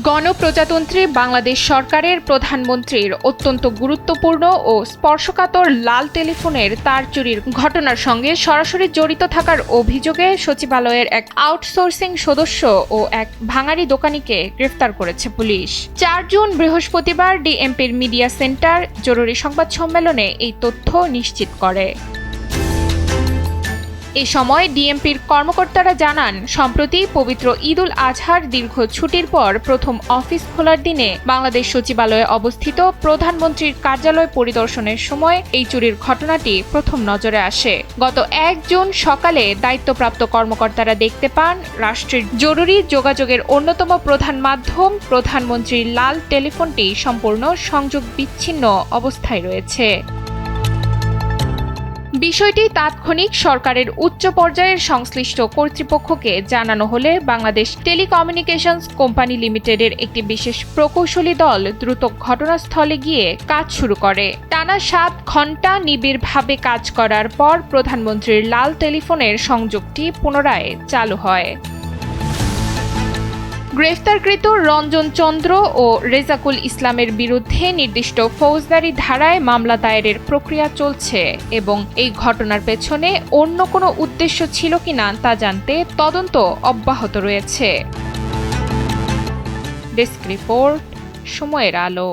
গণপ্রজাতন্ত্রী বাংলাদেশ সরকারের প্রধানমন্ত্রীর অত্যন্ত গুরুত্বপূর্ণ ও স্পর্শকাতর লাল টেলিফোনের তার চুরির ঘটনার সঙ্গে সরাসরি জড়িত থাকার অভিযোগে সচিবালয়ের এক আউটসোর্সিং সদস্য ও এক ভাঙাড়ি দোকানিকে গ্রেফতার করেছে পুলিশ। ৪ জুন বৃহস্পতিবার ডিএমপির মিডিয়া সেন্টার জরুরি সংবাদ সম্মেলনে এই তথ্য নিশ্চিত করে। এ সময় ডিএমপির কর্মকর্তারা জানান, সম্প্রতি পবিত্র ঈদুল আজহার দীর্ঘ ছুটির পর প্রথম অফিস খোলার দিনে বাংলাদেশ সচিবালয়ে অবস্থিত প্রধানমন্ত্রীর কার্যালয় পরিদর্শনের সময় এই চুরির ঘটনাটি প্রথম নজরে আসে। গত ১ জুন সকালে দায়িত্বপ্রাপ্ত কর্মকর্তারা দেখতে পান রাষ্ট্রের জরুরি যোগাযোগের অন্যতম প্রধান মাধ্যম প্রধানমন্ত্রীর লাল টেলিফোনটি সম্পূর্ণ সংযোগ বিচ্ছিন্ন অবস্থায় রয়েছে। বিষয়টি তাৎক্ষণিক সরকারের উচ্চ পর্যায়ের সংশ্লিষ্ট কর্তৃপক্ষকে জানানো হলে বাংলাদেশ টেলিকমিউনিকেশনস কোম্পানি লিমিটেডের একটি বিশেষ প্রকৌশলী দল দ্রুত ঘটনাস্থলে গিয়ে কাজ শুরু করে। টানা ৭ ঘণ্টা নিবিড়ভাবে কাজ করার পর প্রধানমন্ত্রীর লাল টেলিফোনের সংযোগটি পুনরায় চালু হয়। গ্রেফতারকৃত রঞ্জন চন্দ্র ও রেজাকুল ইসলামের বিরুদ্ধে নির্দিষ্ট ফৌজদারি ধারায় মামলা দায়েরের প্রক্রিয়া চলছে এবং এই ঘটনার পেছনে অন্য কোনো উদ্দেশ্য ছিল কিনা তা জানতে তদন্ত অব্যাহত রয়েছে। ডেস্ক রিপোর্ট, সময়ের আলো।